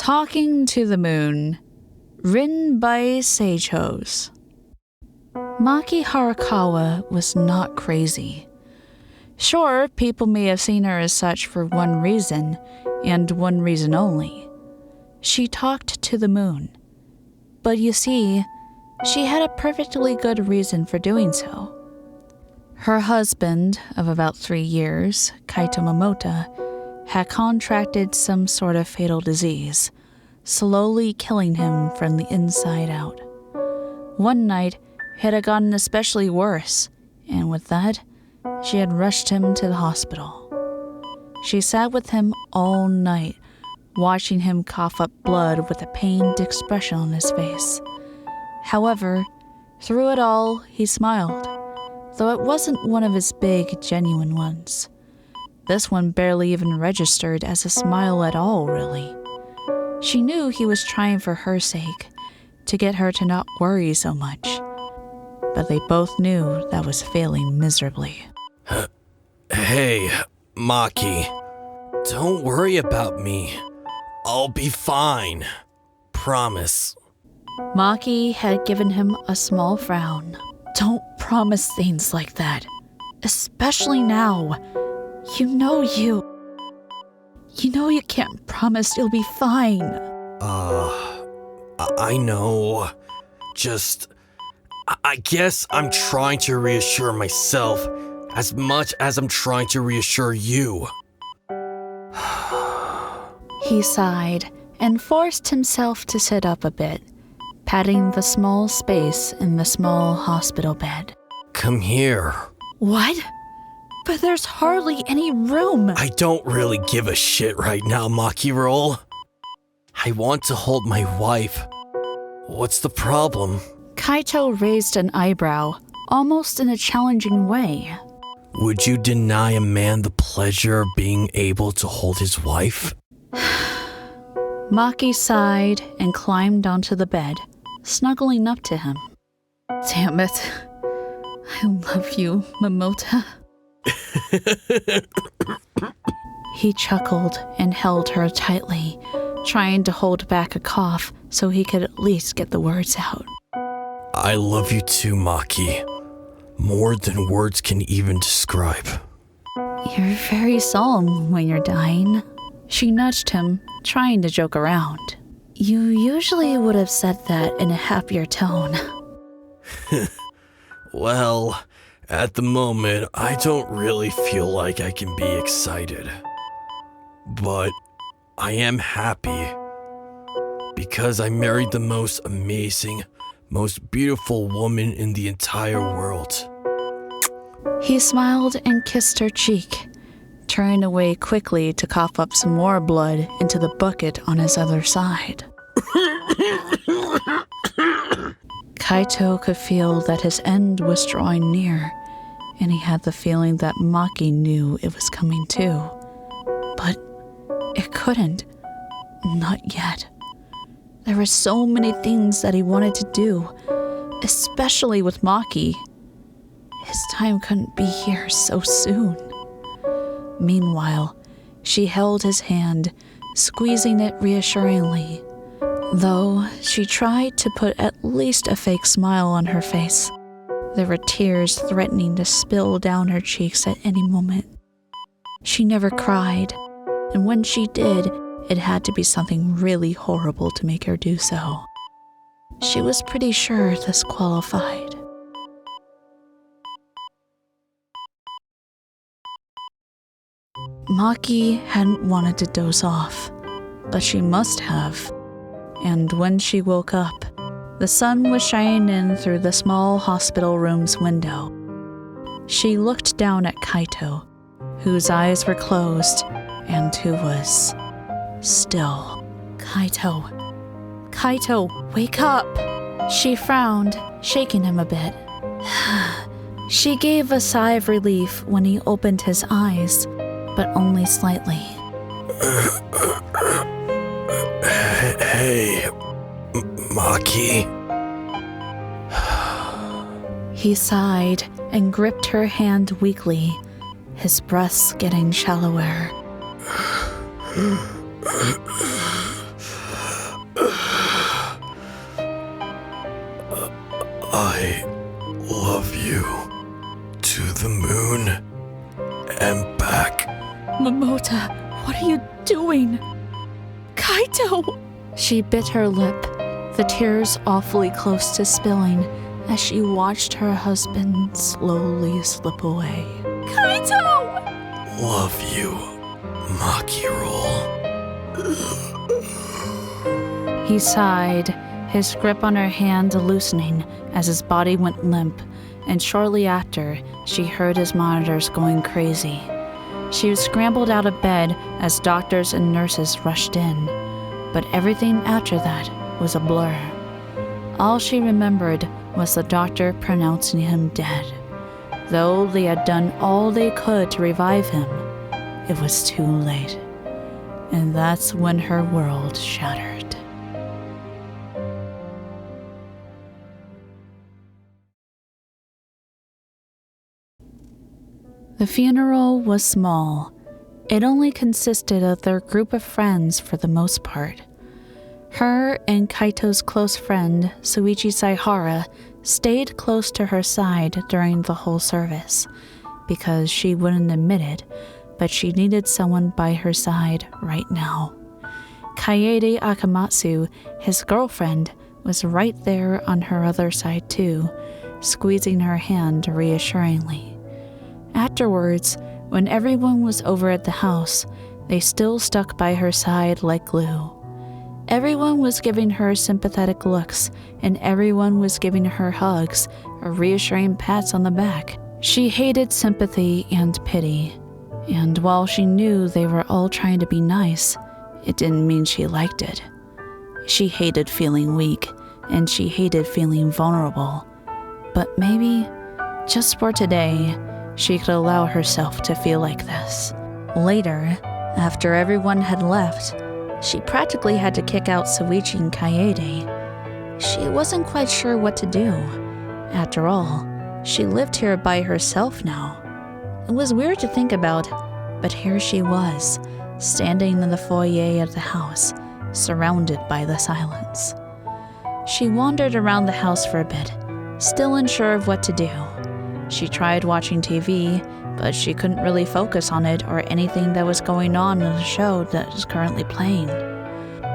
Talking to the Moon, written by Seijhoes. Maki Harukawa was not crazy. Sure, people may have seen her as such for one reason, and one reason only. She talked to the moon. But you see, she had a perfectly good reason for doing so. Her husband, of about 3 years, Kaito Momota, had contracted some sort of fatal disease, slowly killing him from the inside out. One night, it had gotten especially worse, and with that, she had rushed him to the hospital. She sat with him all night, watching him cough up blood with a pained expression on his face. However, through it all, he smiled, though it wasn't one of his big, genuine ones. This one barely even registered as a smile at all, really. She knew he was trying for her sake, to get her to not worry so much. But they both knew that was failing miserably. Hey, Maki. Don't worry about me. I'll be fine. Promise. Maki had given him a small frown. Don't promise things like that. Especially now. You know you can't promise you'll be fine. I know. I guess I'm trying to reassure myself as much as I'm trying to reassure you. He sighed and forced himself to sit up a bit, patting the small space in the small hospital bed. Come here. What? But there's hardly any room. I don't really give a shit right now, Maki Roll. I want to hold my wife. What's the problem? Kaito raised an eyebrow, almost in a challenging way. Would you deny a man the pleasure of being able to hold his wife? Maki sighed and climbed onto the bed, snuggling up to him. Damn it. I love you, Momota. He chuckled and held her tightly, trying to hold back a cough so he could at least get the words out. I love you too, Maki. More than words can even describe. You're very solemn when you're dying. She nudged him, trying to joke around. You usually would have said that in a happier tone. Well, at the moment, I don't really feel like I can be excited. But I am happy. Because I married the most amazing, most beautiful woman in the entire world. He smiled and kissed her cheek, turning away quickly to cough up some more blood into the bucket on his other side. Kaito could feel that his end was drawing near, and he had the feeling that Maki knew it was coming too. But it couldn't. Not yet. There were so many things that he wanted to do, especially with Maki. His time couldn't be here so soon. Meanwhile, she held his hand, squeezing it reassuringly, though she tried to put at least a fake smile on her face. There were tears threatening to spill down her cheeks at any moment. She never cried, and when she did, it had to be something really horrible to make her do so. She was pretty sure this qualified. Maki hadn't wanted to doze off, but she must have. And when she woke up, the sun was shining in through the small hospital room's window. She looked down at Kaito, whose eyes were closed and who was still. Kaito, wake up! She frowned, shaking him a bit. She gave a sigh of relief when he opened his eyes, but only slightly. Hey, Maki. He sighed and gripped her hand weakly, his breaths getting shallower. I love you to the moon and back. Momota, what are you doing? Kaito! She bit her lip, the tears awfully close to spilling as she watched her husband slowly slip away. Kaito! Love you, Maki roll. He sighed, his grip on her hand loosening as his body went limp, and shortly after, she heard his monitors going crazy. She was scrambled out of bed as doctors and nurses rushed in, but everything after that was a blur. All she remembered was the doctor pronouncing him dead. Though they had done all they could to revive him, it was too late. And that's when her world shattered. The funeral was small. It only consisted of their group of friends for the most part. Her and Kaito's close friend, Suichi Saihara, stayed close to her side during the whole service, because she wouldn't admit it, but she needed someone by her side right now. Kaede Akamatsu, his girlfriend, was right there on her other side too, squeezing her hand reassuringly. Afterwards, when everyone was over at the house, they still stuck by her side like glue. Everyone was giving her sympathetic looks, and everyone was giving her hugs or reassuring pats on the back. She hated sympathy and pity, and while she knew they were all trying to be nice, it didn't mean she liked it. She hated feeling weak, and she hated feeling vulnerable. But maybe, just for today, she could allow herself to feel like this. Later, after everyone had left, she practically had to kick out Suichi and Kaede. She wasn't quite sure what to do. After all, she lived here by herself now. It was weird to think about, but here she was, standing in the foyer of the house, surrounded by the silence. She wandered around the house for a bit, still unsure of what to do. She tried watching TV, but she couldn't really focus on it or anything that was going on in the show that is currently playing.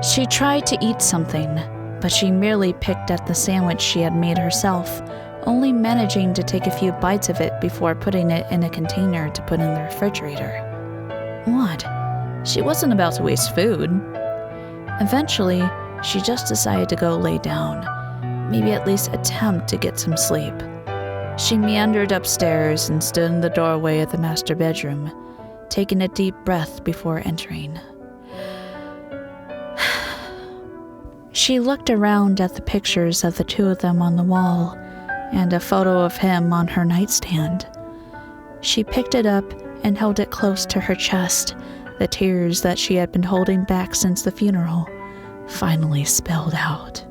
She tried to eat something, but she merely picked at the sandwich she had made herself, only managing to take a few bites of it before putting it in a container to put in the refrigerator. What? She wasn't about to waste food. Eventually, she just decided to go lay down, maybe at least attempt to get some sleep. She meandered upstairs and stood in the doorway of the master bedroom, taking a deep breath before entering. She looked around at the pictures of the two of them on the wall and a photo of him on her nightstand. She picked it up and held it close to her chest. The tears that she had been holding back since the funeral finally spilled out.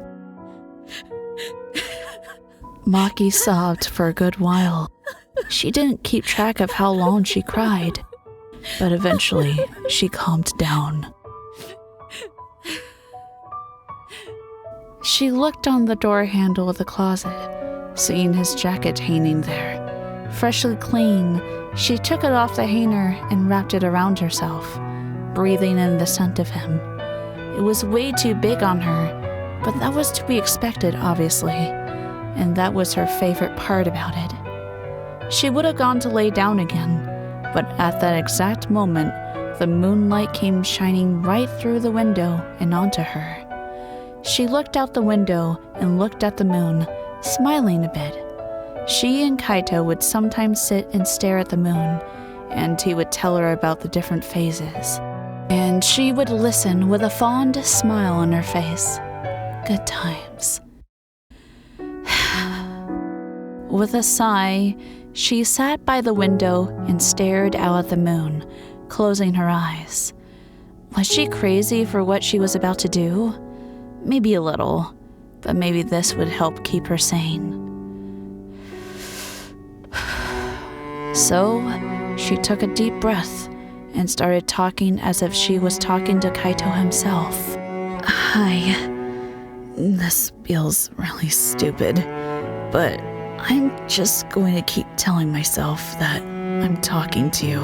Maki sobbed for a good while. She didn't keep track of how long she cried, but eventually she calmed down. She looked on the door handle of the closet, seeing his jacket hanging there. Freshly clean, she took it off the hanger and wrapped it around herself, breathing in the scent of him. It was way too big on her, but that was to be expected, obviously, and that was her favorite part about it. She would have gone to lay down again, but at that exact moment, the moonlight came shining right through the window and onto her. She looked out the window and looked at the moon, smiling a bit. She and Kaito would sometimes sit and stare at the moon, and he would tell her about the different phases. And she would listen with a fond smile on her face. Good times. With a sigh, she sat by the window and stared out at the moon, closing her eyes. Was she crazy for what she was about to do? Maybe a little, but maybe this would help keep her sane. So, she took a deep breath and started talking as if she was talking to Kaito himself. Hi. This feels really stupid. but I'm just going to keep telling myself that I'm talking to you,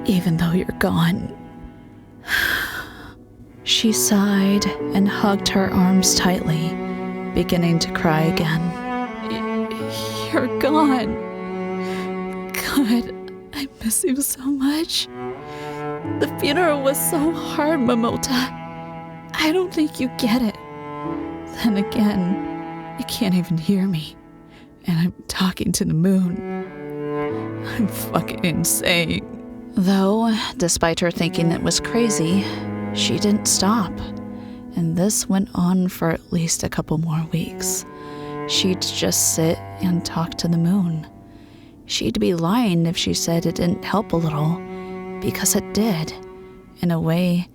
even though you're gone. She sighed and hugged her arms tightly, beginning to cry again. You're gone. God, I miss you so much. The funeral was so hard, Momota. I don't think you get it. Then again, you can't even hear me, and I'm talking to the moon. I'm fucking insane. Though, despite her thinking it was crazy, she didn't stop, and this went on for at least a couple more weeks. She'd just sit and talk to the moon. She'd be lying if she said it didn't help a little, because it did. In a way,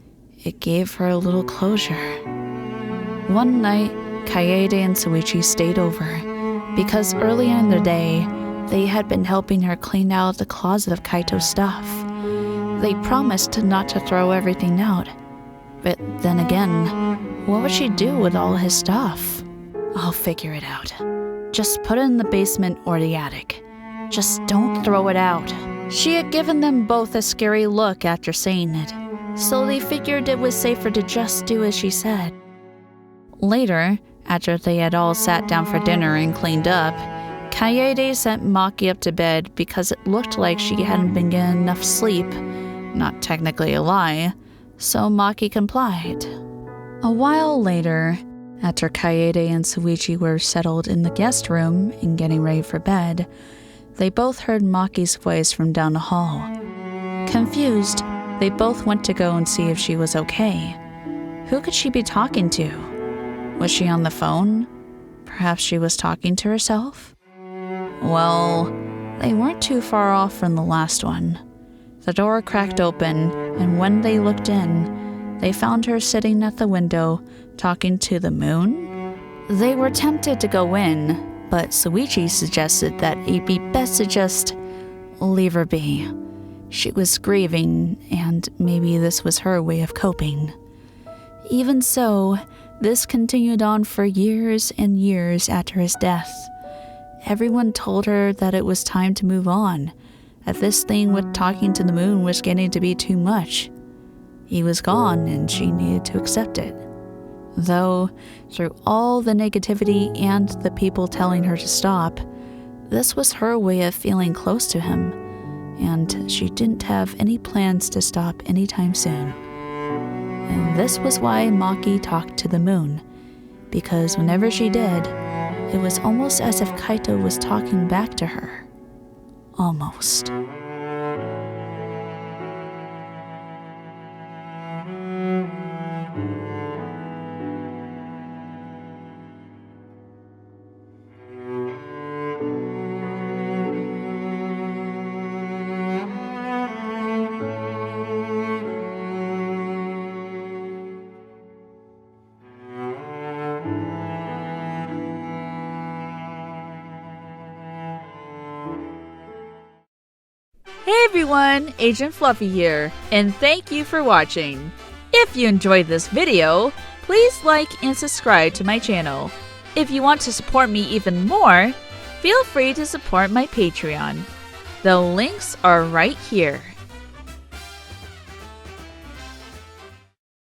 it gave her a little closure. One night, Kaede and Shuichi stayed over, because earlier in the day, they had been helping her clean out the closet of Kaito's stuff. They promised not to throw everything out. But then again, what would she do with all his stuff? I'll figure it out. Just put it in the basement or the attic. Just don't throw it out. She had given them both a scary look after saying it, so they figured it was safer to just do as she said. Later, after they had all sat down for dinner and cleaned up, Kaede sent Maki up to bed because it looked like she hadn't been getting enough sleep. Not technically a lie, so Maki complied. A while later, after Kaede and Shuichi were settled in the guest room and getting ready for bed, they both heard Maki's voice from down the hall. Confused, they both went to go and see if she was okay. Who could she be talking to? Was she on the phone? Perhaps she was talking to herself? Well, they weren't too far off from the last one. The door cracked open, and when they looked in, they found her sitting at the window, talking to the moon. They were tempted to go in, but Shuichi suggested that it'd be best to just leave her be. She was grieving, and maybe this was her way of coping. Even so, this continued on for years and years after his death. Everyone told her that it was time to move on, that this thing with talking to the moon was getting to be too much. He was gone, and she needed to accept it. Though, through all the negativity and the people telling her to stop, this was her way of feeling close to him, and she didn't have any plans to stop anytime soon. And this was why Maki talked to the moon, because whenever she did, it was almost as if Kaito was talking back to her. Almost. Hey everyone, Agent Fluffy here, and thank you for watching. If you enjoyed this video, please like and subscribe to my channel. If you want to support me even more, feel free to support my Patreon. The links are right here.